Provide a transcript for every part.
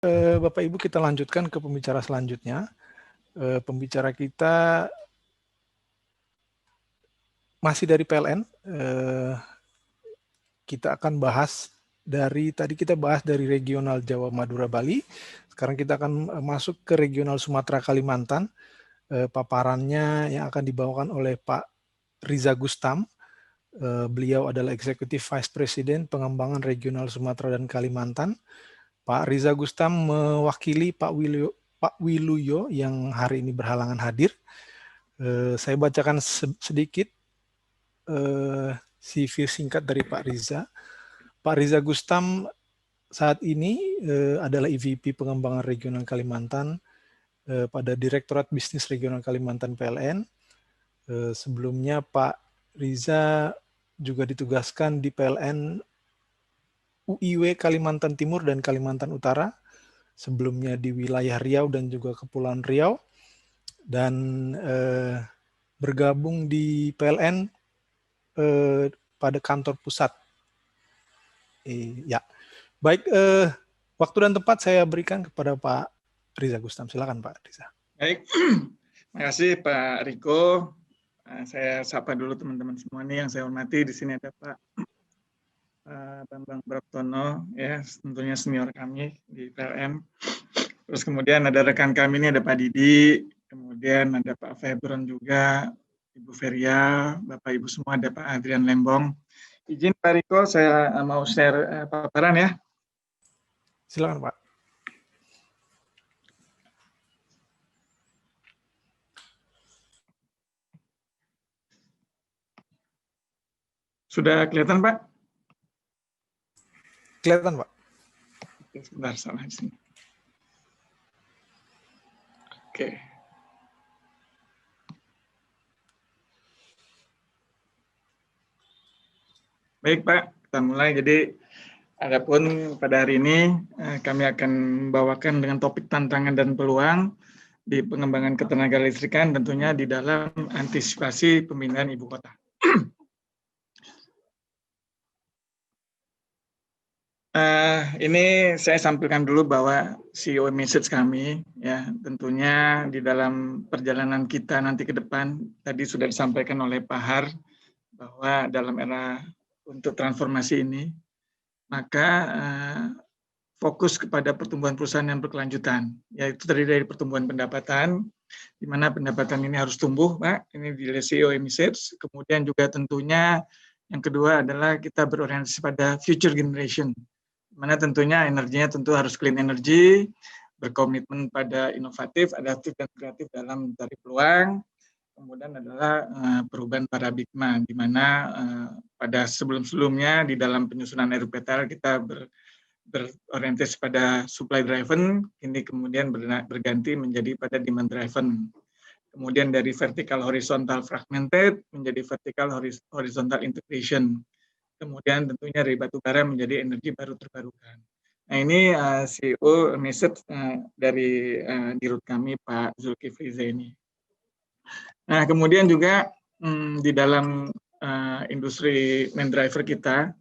Bapak Ibu, kita lanjutkan ke pembicara selanjutnya. Pembicara kita masih dari PLN. Kita akan bahas tadi kita bahas dari regional Jawa, Madura, Bali. Sekarang kita akan masuk ke regional Sumatera, Kalimantan. Paparannya yang akan dibawakan oleh Pak Riza Gustam. Beliau adalah Executive Vice President Pengembangan Regional Sumatera dan Kalimantan. Pak Riza Gustam mewakili Pak Wiluyo yang hari ini berhalangan hadir. Saya bacakan sedikit CV singkat dari Pak Riza. Pak Riza Gustam saat ini adalah EVP Pengembangan Regional Kalimantan pada Direktorat Bisnis Regional Kalimantan PLN. Sebelumnya Pak Riza juga ditugaskan di PLN UIW Kalimantan Timur dan Kalimantan Utara, sebelumnya di wilayah Riau dan juga Kepulauan Riau, dan bergabung di PLN pada kantor pusat. Ya, baik. Waktu dan tempat saya berikan kepada Pak Riza Gustam. Silakan Pak Riza. Baik, terima kasih Pak Riko. Saya sapa dulu teman-teman semua nih yang saya hormati. Di sini ada Pak Bambang Braptono, ya tentunya senior kami di PLN. Terus kemudian ada rekan kami ini ada Pak Didi, kemudian ada Pak Febron juga, Ibu Feria, Bapak Ibu semua, ada Pak Adrian Lembong. Izin Pak Riko, saya mau share paparan ya. Silakan Pak. Sudah kelihatan Pak? Kelihatan Pak. Oke, sebentar, salah di sini. Oke. Baik Pak, kita mulai. Jadi, adapun pada hari ini kami akan membawakan dengan topik tantangan dan peluang di pengembangan ketenagalistrikan, tentunya di dalam antisipasi pemindahan ibu kota. Ini saya sampaikan dulu bahwa CEO message kami, ya tentunya di dalam perjalanan kita nanti ke depan, tadi sudah disampaikan oleh Pak Har, bahwa dalam era untuk transformasi ini, maka fokus kepada pertumbuhan perusahaan yang berkelanjutan, yaitu terdiri dari pertumbuhan pendapatan, di mana pendapatan ini harus tumbuh, Pak, ini di CEO message, kemudian juga tentunya yang kedua adalah kita berorientasi pada future generation, mana tentunya energinya tentu harus clean energy, berkomitmen pada inovatif, adaptif, dan kreatif dalam mencari peluang. Kemudian adalah perubahan paradigma, di mana pada sebelum-sebelumnya di dalam penyusunan RPTL kita berorientasi pada supply driven, ini kemudian berganti menjadi pada demand driven. Kemudian dari vertical horizontal fragmented menjadi vertical horizontal integration. Kemudian tentunya dari batu bara menjadi energi baru terbarukan. Nah ini CEO message dari dirut kami Pak Zulkifli Zaini. Nah kemudian juga di dalam industri main driver kita,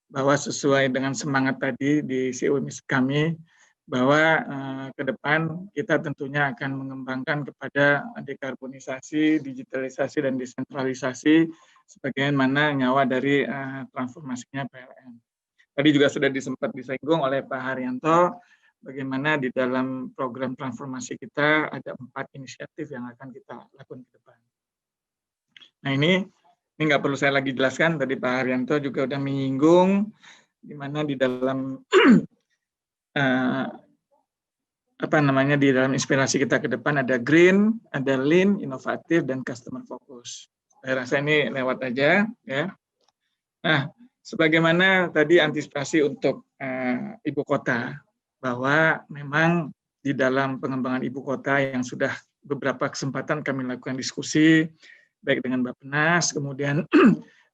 bahwa sesuai dengan semangat tadi di CEO message kami, bahwa ke depan kita tentunya akan mengembangkan kepada dekarbonisasi, digitalisasi, dan desentralisasi sebagaimana nyawa dari transformasinya PLN. Tadi juga sudah sempat disinggung oleh Pak Haryanto, bagaimana di dalam program transformasi kita ada 4 inisiatif yang akan kita lakukan ke depan. Nah ini nggak perlu saya lagi jelaskan, tadi Pak Haryanto juga sudah menyinggung, di mana di dalam di dalam inspirasi kita ke depan ada green, ada lean, inovatif, dan customer focus. Saya rasa ini lewat aja, ya. Nah, sebagaimana tadi antisipasi untuk ibu kota, bahwa memang di dalam pengembangan ibu kota yang sudah beberapa kesempatan kami lakukan diskusi, baik dengan Bappenas, kemudian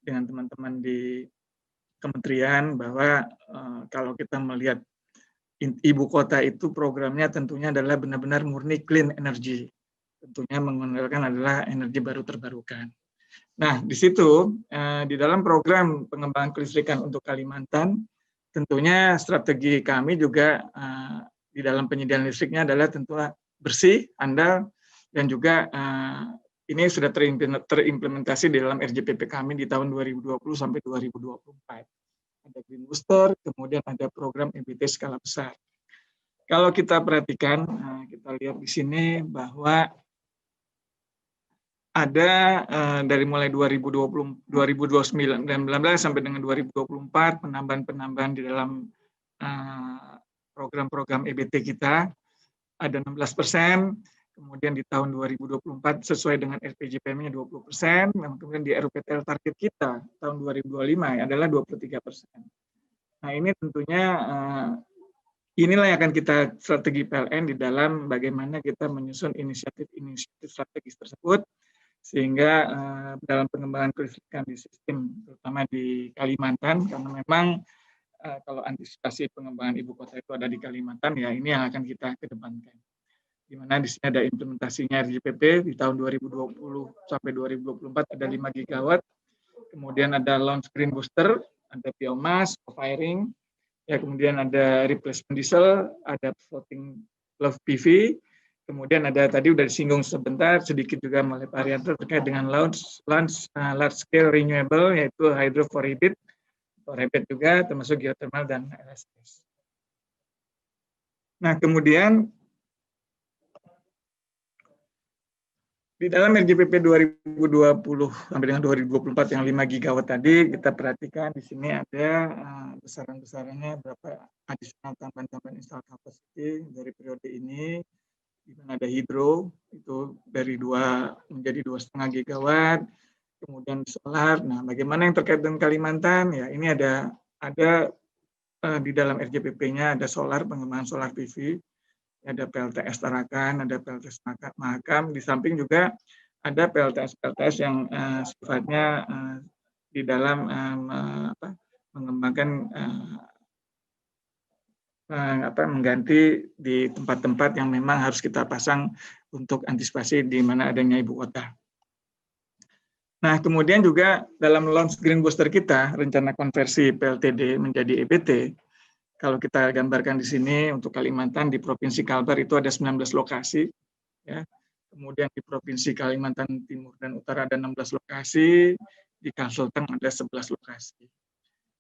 dengan teman-teman di kementerian, bahwa kalau kita melihat ibu kota itu programnya tentunya adalah benar-benar murni clean energy. Tentunya menggunakan adalah energi baru terbarukan. Nah, di situ di dalam program pengembangan kelistrikan untuk Kalimantan, tentunya strategi kami juga di dalam penyediaan listriknya adalah tentu bersih, andal, dan juga ini sudah terimplementasi di dalam RJPP kami di tahun 2020 sampai 2024. Ada Green Booster, kemudian ada program EBT skala besar. Kalau kita perhatikan, kita lihat di sini bahwa ada dari mulai 2019 sampai dengan 2024 penambahan di dalam program-program EBT kita ada 16%, kemudian di tahun 2024 sesuai dengan RPJPM-nya 20%, kemudian di RUPTL target kita tahun 2025 adalah 23%. Nah ini tentunya inilah yang akan kita strategi PLN di dalam bagaimana kita menyusun inisiatif strategis tersebut, sehingga dalam pengembangan kelistrikan di sistem, terutama di Kalimantan, karena memang kalau antisipasi pengembangan ibu kota itu ada di Kalimantan, ya ini yang akan kita kedepankan. Di mana di sini ada implementasinya RJPP di tahun 2020 sampai 2024 ada 5 gigawatt, kemudian ada launch green booster, ada biomass, co-firing, ya kemudian ada replacement diesel, ada floating love PV, kemudian ada tadi udah disinggung sebentar sedikit juga oleh Pak Arianto terkait dengan launch large scale renewable yaitu hydro for rebate juga termasuk geothermal dan LSS. Nah kemudian di dalam RJPP 2020 sampai dengan 2024 yang 5 gigawatt tadi, kita perhatikan di sini ada besaran-besarannya berapa additional tambahan install capacity dari periode ini, di mana ada hidro itu dari 2 menjadi 2,5 gigawatt, kemudian solar. Nah, bagaimana yang terkait dengan Kalimantan? Ya, ini ada di dalam RJPP-nya ada solar, pengembangan solar PV. Ada PLTS Tarakan, ada PLTS Mahakam, di samping juga ada PLTS yang sifatnya di dalam mengembangkan mengganti di tempat-tempat yang memang harus kita pasang untuk antisipasi di mana adanya ibu kota. Nah, kemudian juga dalam launch Green Booster kita, rencana konversi PLTD menjadi EBT, kalau kita gambarkan di sini untuk Kalimantan di Provinsi Kalbar itu ada 19 lokasi, ya. Kemudian di Provinsi Kalimantan Timur dan Utara ada 16 lokasi, di Kalsel-Teng ada 11 lokasi.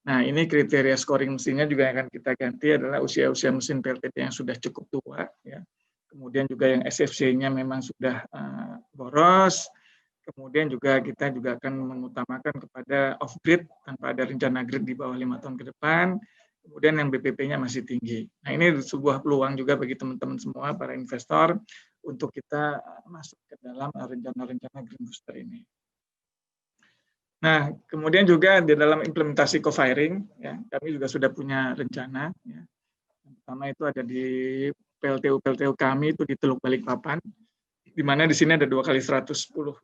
Nah ini kriteria scoring mesinnya juga akan kita ganti adalah usia-usia mesin PLTD yang sudah cukup tua, ya. Kemudian juga yang SFC-nya memang sudah boros. Kemudian juga kita juga akan mengutamakan kepada off-grid tanpa ada rencana grid di bawah 5 tahun ke depan. Kemudian yang BPP-nya masih tinggi. Nah ini sebuah peluang juga bagi teman-teman semua, para investor, untuk kita masuk ke dalam rencana-rencana Green Booster ini. Nah kemudian juga di dalam implementasi co-firing, ya, kami juga sudah punya rencana. Ya. Yang pertama itu ada di PLTU kami itu di Teluk Balikpapan, di mana di sini ada 2 kali 110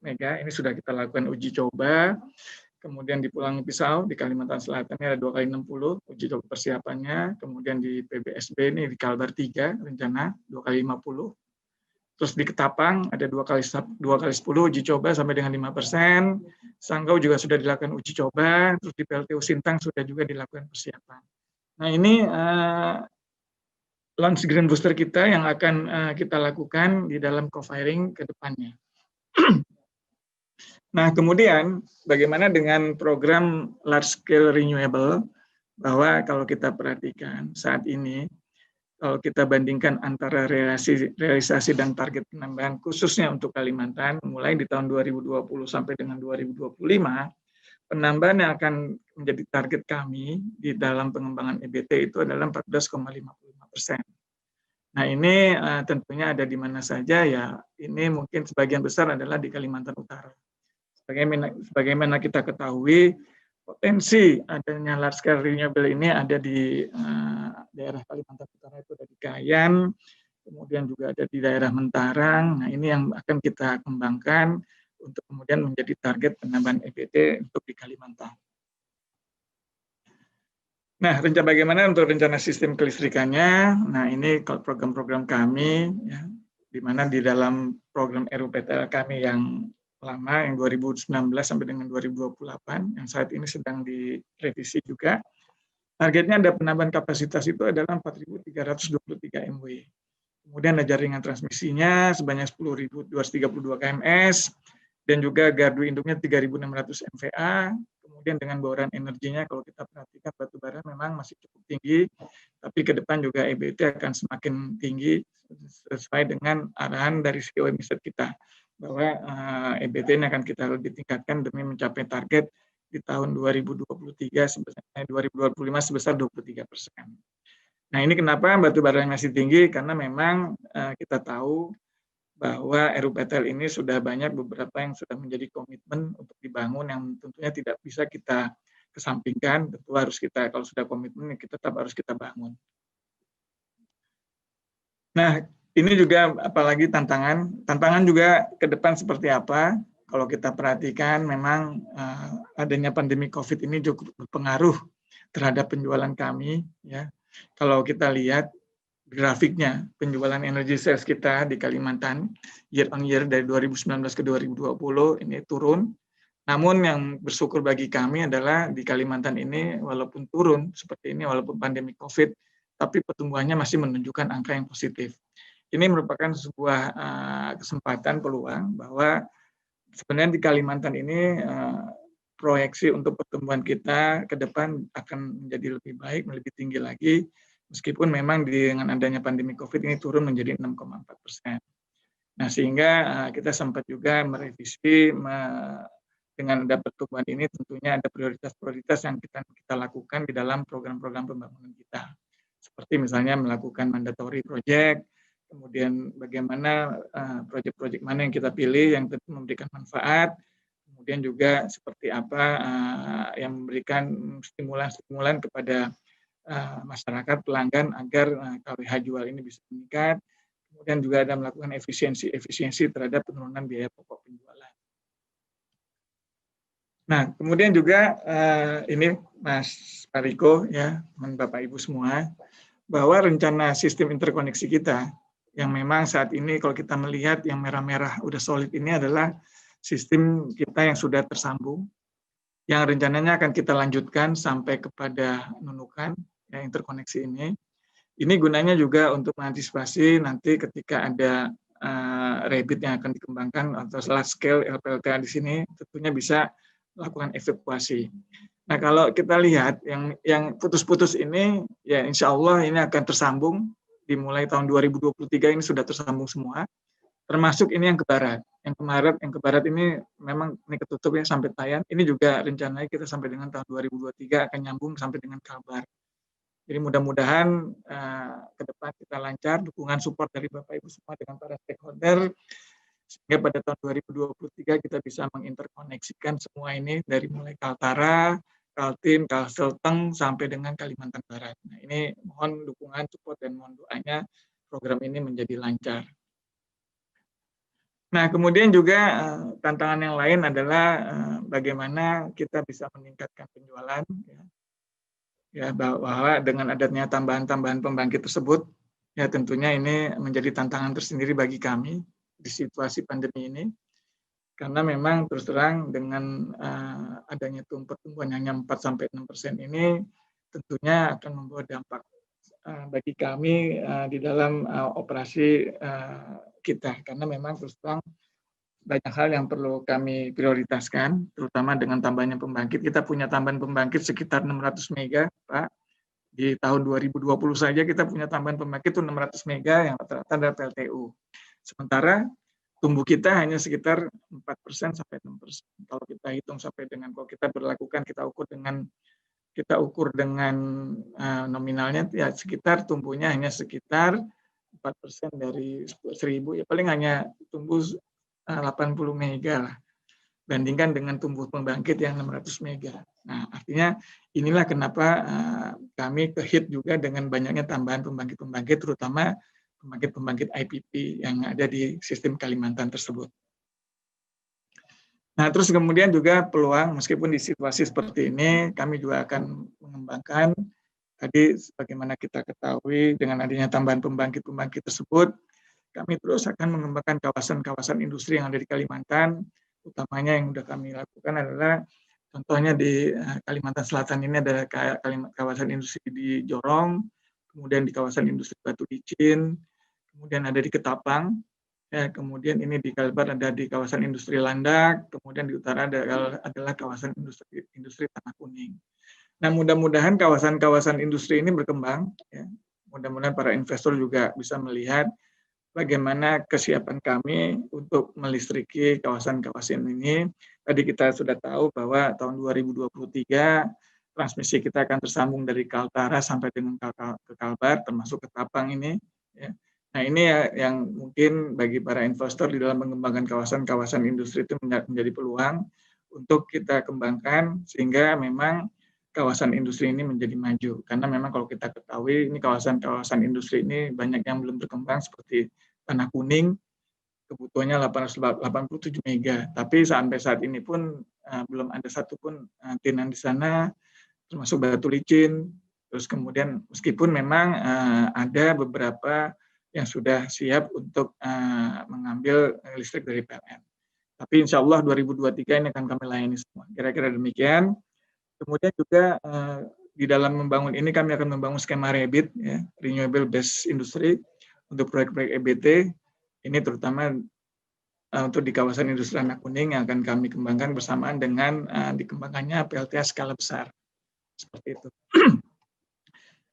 mega, ini sudah kita lakukan uji coba. Kemudian di Pulang Pisau, di Kalimantan Selatan ini ada 2 kali 60 uji coba persiapannya. Kemudian di PBSB ini di Kalbar 3 rencana 2 kali 50. Terus di Ketapang ada 2 kali 10 uji coba sampai dengan 5%. Sanggau juga sudah dilakukan uji coba. Terus di PLTU Sintang sudah juga dilakukan persiapan. Nah ini launch Green Booster kita yang akan kita lakukan di dalam co-firing ke depannya. Nah, kemudian bagaimana dengan program large scale renewable, bahwa kalau kita perhatikan saat ini, kalau kita bandingkan antara realisasi dan target penambahan khususnya untuk Kalimantan, mulai di tahun 2020 sampai dengan 2025, penambahan yang akan menjadi target kami di dalam pengembangan EBT itu adalah 14,55%. Nah ini tentunya ada di mana saja ya, ini mungkin sebagian besar adalah di Kalimantan Utara. Sebagaimana kita ketahui, potensi adanya large scale renewable ini ada di daerah Kalimantan Utara itu ada di Kayan, kemudian juga ada di daerah Mentarang. Nah ini yang akan kita kembangkan untuk kemudian menjadi target penambahan EBT untuk di Kalimantan. Nah, bagaimana untuk rencana sistem kelistrikannya? Nah, ini program-program kami, ya, di mana di dalam program RUPTL kami yang lama, yang 2019 sampai dengan 2028, yang saat ini sedang direvisi juga. Targetnya ada penambahan kapasitas itu adalah 4.323 MW. Kemudian ada jaringan transmisinya sebanyak 10.232 kms, dan juga gardu induknya 3.600 MVA. Kemudian dengan bauran energinya, kalau kita perhatikan batu bara memang masih cukup tinggi, tapi ke depan juga EBT akan semakin tinggi sesuai dengan arahan dari CEO emissions kita, bahwa EBT ini akan kita lebih tingkatkan demi mencapai target di tahun 2023 2025 sebesar 23%. Nah, ini kenapa batu bara masih tinggi, karena memang kita tahu bahwa RUPTL ini sudah banyak beberapa yang sudah menjadi komitmen untuk dibangun, yang tentunya tidak bisa kita kesampingkan. Tentu harus kita, kalau sudah komitmen, kita tetap harus kita bangun. Nah, ini juga apalagi tantangan juga ke depan seperti apa. Kalau kita perhatikan, memang adanya pandemi COVID ini cukup berpengaruh terhadap penjualan kami. Ya, kalau kita lihat grafiknya, penjualan energi sales kita di Kalimantan year on year dari 2019 ke 2020 ini turun. Namun yang bersyukur bagi kami adalah di Kalimantan ini walaupun turun seperti ini, walaupun pandemi COVID, tapi pertumbuhannya masih menunjukkan angka yang positif. Ini merupakan sebuah kesempatan, peluang bahwa sebenarnya di Kalimantan ini proyeksi untuk pertumbuhan kita ke depan akan menjadi lebih baik, lebih tinggi lagi, meskipun memang dengan adanya pandemi COVID ini turun menjadi 6,4%. Nah, sehingga kita sempat juga merevisi dengan ada pertumbuhan ini, tentunya ada prioritas-prioritas yang kita lakukan di dalam program-program pembangunan kita. Seperti misalnya melakukan mandatory project, kemudian bagaimana proyek-proyek mana yang kita pilih yang tentu memberikan manfaat, kemudian juga seperti apa yang memberikan stimulan-stimulan kepada masyarakat pelanggan agar KWH jual ini bisa meningkat. Kemudian juga ada melakukan efisiensi terhadap penurunan biaya pokok penjualan. Nah, kemudian juga ini Mas Pariko, ya, teman Bapak Ibu semua, bahwa rencana sistem interkoneksi kita yang memang saat ini kalau kita melihat yang merah-merah udah solid ini adalah sistem kita yang sudah tersambung, yang rencananya akan kita lanjutkan sampai kepada Nunukan, ya, interkoneksi ini. Ini gunanya juga untuk mengantisipasi nanti ketika ada rebit yang akan dikembangkan atau large scale LPLTA di sini, tentunya bisa melakukan evakuasi. Nah, kalau kita lihat yang putus-putus ini, ya insya Allah ini akan tersambung dimulai tahun 2023 ini sudah tersambung semua, termasuk ini yang ke barat. Yang ke barat ini memang ini ketutupnya sampai Tayan. Ini juga rencananya kita sampai dengan tahun 2023 akan nyambung sampai dengan Kalbar. Jadi mudah-mudahan ke depan kita lancar, dukungan support dari Bapak Ibu semua dengan para stakeholder, sehingga pada tahun 2023 kita bisa menginterkoneksikan semua ini dari mulai Kaltara, Kaltim, Kalselteng, sampai dengan Kalimantan Barat. Nah, ini mohon dukungan, support, dan mohon doanya program ini menjadi lancar. Nah, kemudian juga tantangan yang lain adalah bagaimana kita bisa meningkatkan penjualan, ya, bahwa dengan adanya tambahan-tambahan pembangkit tersebut, ya tentunya ini menjadi tantangan tersendiri bagi kami di situasi pandemi ini, karena memang terus terang dengan adanya pertumbuhan hanya 4-6% ini tentunya akan membawa dampak bagi kami di dalam operasi kita, karena memang terus terang banyak hal yang perlu kami prioritaskan, terutama dengan tambahnya pembangkit. Kita punya tambahan pembangkit sekitar 600 mega, Pak. Di tahun 2020 saja kita punya tambahan pembangkit itu 600 mega yang rata-rata ada PLTU. Sementara tumbuh kita hanya sekitar 4% sampai 6%. Kalau kita hitung sampai dengan, kalau kita berlakukan, kita ukur dengan nominalnya, ya sekitar tumbuhnya hanya sekitar 4% dari 1.000, ya paling hanya tumbuh 80 mega lah, bandingkan dengan tumbuh pembangkit yang 600 mega. Nah, artinya inilah kenapa kami ke-hit juga dengan banyaknya tambahan pembangkit-pembangkit, terutama pembangkit-pembangkit IPP yang ada di sistem Kalimantan tersebut. Nah, terus kemudian juga peluang, meskipun di situasi seperti ini, kami juga akan mengembangkan, tadi sebagaimana kita ketahui, dengan adanya tambahan pembangkit-pembangkit tersebut, kami terus akan mengembangkan kawasan-kawasan industri yang ada di Kalimantan, utamanya yang sudah kami lakukan adalah Contohnya di Kalimantan Selatan ini ada kawasan industri di Jorong, kemudian di kawasan industri Batu Licin, kemudian ada di Ketapang, ya, kemudian ini di Kalbar ada di kawasan industri Landak, kemudian di utara adalah kawasan industri Tanah Kuning. Nah, mudah-mudahan kawasan-kawasan industri ini berkembang, ya. Mudah-mudahan para investor juga bisa melihat bagaimana kesiapan kami untuk melistriki kawasan-kawasan ini. Tadi kita sudah tahu bahwa tahun 2023 transmisi kita akan tersambung dari Kaltara sampai dengan ke Kalbar, termasuk Ketapang ini, ya. Nah, ini yang mungkin bagi para investor di dalam mengembangkan kawasan-kawasan industri itu menjadi peluang untuk kita kembangkan, sehingga memang kawasan industri ini menjadi maju. Karena memang kalau kita ketahui, ini kawasan-kawasan industri ini banyak yang belum berkembang, seperti Tanah Kuning, kebutuhannya 887 mega. Tapi sampai saat ini pun belum ada satupun tenan di sana, termasuk Batu Licin. Terus kemudian meskipun memang ada beberapa yang sudah siap untuk mengambil listrik dari PLN. Tapi insya Allah 2023 ini akan kami layani semua. Kira-kira demikian. Kemudian juga di dalam membangun ini kami akan membangun skema REBIT, ya, Renewable Based Industry, untuk proyek-proyek EBT. Ini terutama untuk di kawasan industri Tanah Kuning yang akan kami kembangkan bersamaan dengan dikembangkannya PLTA skala besar. Seperti itu.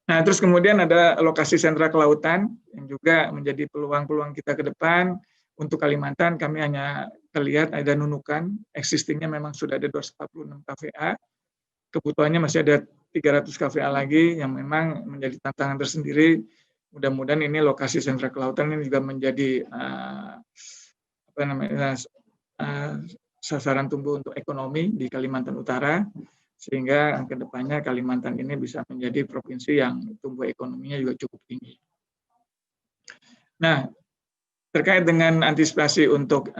Nah, terus kemudian ada lokasi sentra kelautan yang juga menjadi peluang-peluang kita ke depan. Untuk Kalimantan kami hanya terlihat ada Nunukan, existingnya memang sudah ada 246 kVA. Kebutuhannya masih ada 300 kVA lagi yang memang menjadi tantangan tersendiri. Mudah-mudahan ini lokasi sentra kelautan ini juga menjadi sasaran tumbuh untuk ekonomi di Kalimantan Utara, sehingga ke depannya Kalimantan ini bisa menjadi provinsi yang tumbuh ekonominya juga cukup tinggi. Nah, terkait dengan antisipasi untuk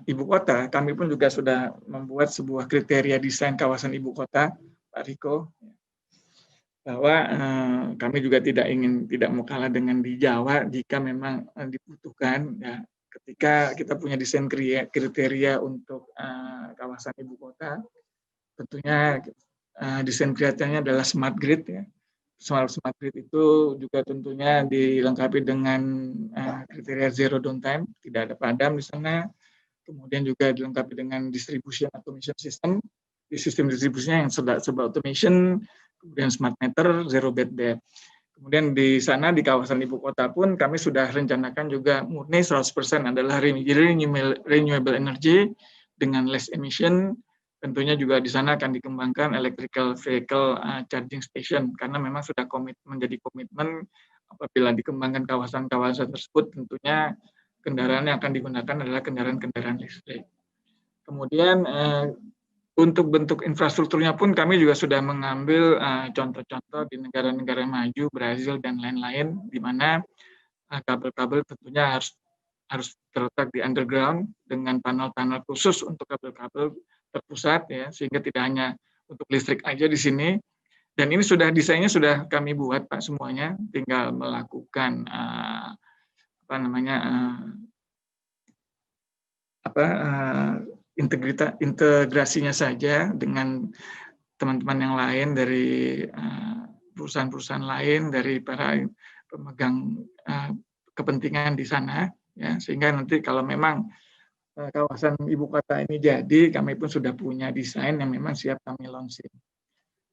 ibu kota, kami pun juga sudah membuat sebuah kriteria desain kawasan ibu kota, Pak Riko, bahwa kami juga tidak mau kalah dengan di Jawa jika memang dibutuhkan, ya. Ketika kita punya desain kriteria untuk kawasan ibu kota, tentunya desain kriterianya adalah smart grid, ya. Smart grid itu juga tentunya dilengkapi dengan kriteria zero downtime, tidak ada padam di sana. Kemudian juga dilengkapi dengan distribution automation system. Di sistem distribusinya yang serba automation, kemudian smart meter, zero bad debt. Kemudian di sana di kawasan ibu kota pun kami sudah rencanakan juga murni 100% adalah renewable energy dengan less emission. Tentunya juga di sana akan dikembangkan electrical vehicle charging station, karena memang sudah menjadi komitmen apabila dikembangkan kawasan-kawasan tersebut, tentunya kendaraan yang akan digunakan adalah kendaraan-kendaraan listrik. Kemudian untuk bentuk infrastrukturnya pun kami juga sudah mengambil contoh-contoh di negara-negara maju, Brazil dan lain-lain, di mana kabel-kabel tentunya harus terletak di underground dengan panel-panel khusus untuk kabel-kabel terpusat, ya, sehingga tidak hanya untuk listrik aja di sini. Dan ini desainnya sudah kami buat, Pak, semuanya, tinggal melakukan integrasinya saja dengan teman-teman yang lain dari perusahaan-perusahaan lain, dari para pemegang kepentingan di sana, ya, sehingga nanti kalau memang kawasan ibu kota ini jadi, kami pun sudah punya desain yang memang siap kami launching.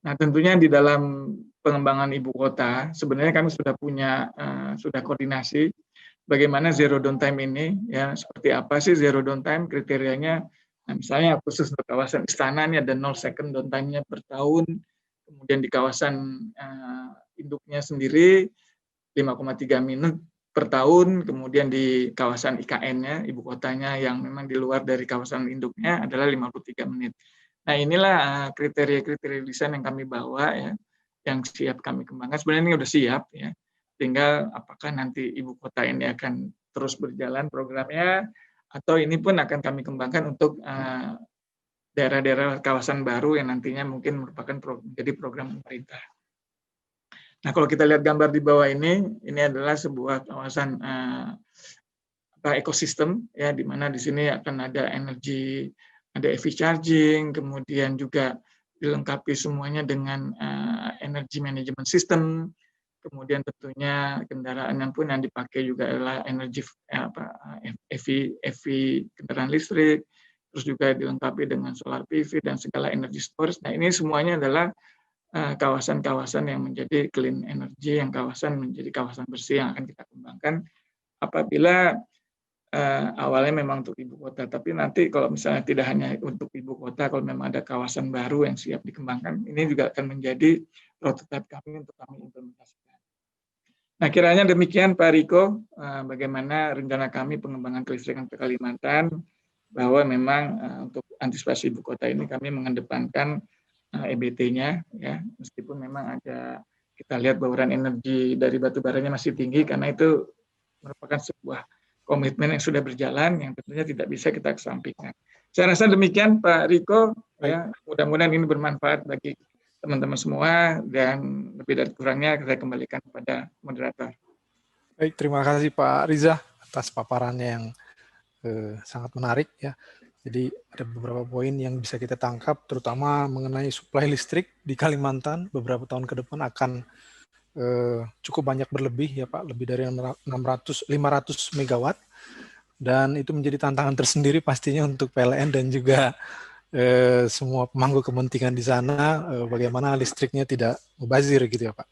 Nah, tentunya di dalam pengembangan ibu kota, sebenarnya kami sudah koordinasi bagaimana zero downtime ini, ya, seperti apa sih zero downtime kriterianya. Nah, misalnya khusus untuk kawasan Istana ini ada 0 second downtime-nya per tahun, kemudian di kawasan induknya sendiri 5,3 menit per tahun, kemudian di kawasan IKN-nya, ibu kotanya yang memang di luar dari kawasan induknya adalah 53 menit. Nah, inilah kriteria-kriteria desain yang kami bawa, ya, yang siap kami kembangkan. Sebenarnya ini sudah siap, ya. Tinggal apakah nanti ibu kota ini akan terus berjalan programnya, atau ini pun akan kami kembangkan untuk daerah-daerah kawasan baru yang nantinya mungkin merupakan menjadi program pemerintah. Nah, kalau kita lihat gambar di bawah ini adalah sebuah kawasan ekosistem, ya, di mana di sini akan ada energi ada EV charging, kemudian juga dilengkapi semuanya dengan energy management system, kemudian tentunya kendaraan yang pun yang dipakai juga adalah energi EV kendaraan listrik, terus juga dilengkapi dengan solar PV dan segala energy storage. Nah, ini semuanya adalah kawasan-kawasan yang menjadi clean energy, yang kawasan menjadi kawasan bersih yang akan kita kembangkan apabila awalnya memang untuk ibu kota, tapi nanti kalau misalnya tidak hanya untuk ibu kota, kalau memang ada kawasan baru yang siap dikembangkan, ini juga akan menjadi prototipe kami untuk kami implementasikan. Nah, kiranya demikian Pak Riko, bagaimana rencana kami pengembangan kelistrikan ke Kalimantan, bahwa memang untuk antisipasi ibu kota ini kami mengedepankan EBT-nya, ya, meskipun memang ada kita lihat bauran energi dari batu baranya masih tinggi, karena itu merupakan sebuah komitmen yang sudah berjalan, yang tentunya tidak bisa kita kesampingkan. Saya rasa demikian Pak Riko, ya, mudah-mudahan ini bermanfaat bagi teman-teman semua, dan lebih dari kurangnya saya kembalikan kepada moderator. Baik, terima kasih Pak Riza atas paparannya yang sangat menarik ya. Jadi ada beberapa poin yang bisa kita tangkap, terutama mengenai suplai listrik di Kalimantan beberapa tahun ke depan akan cukup banyak berlebih ya Pak, lebih dari 500 megawatt, dan itu menjadi tantangan tersendiri pastinya untuk PLN dan juga semua pemangku kepentingan di sana, bagaimana listriknya tidak mubazir gitu ya Pak.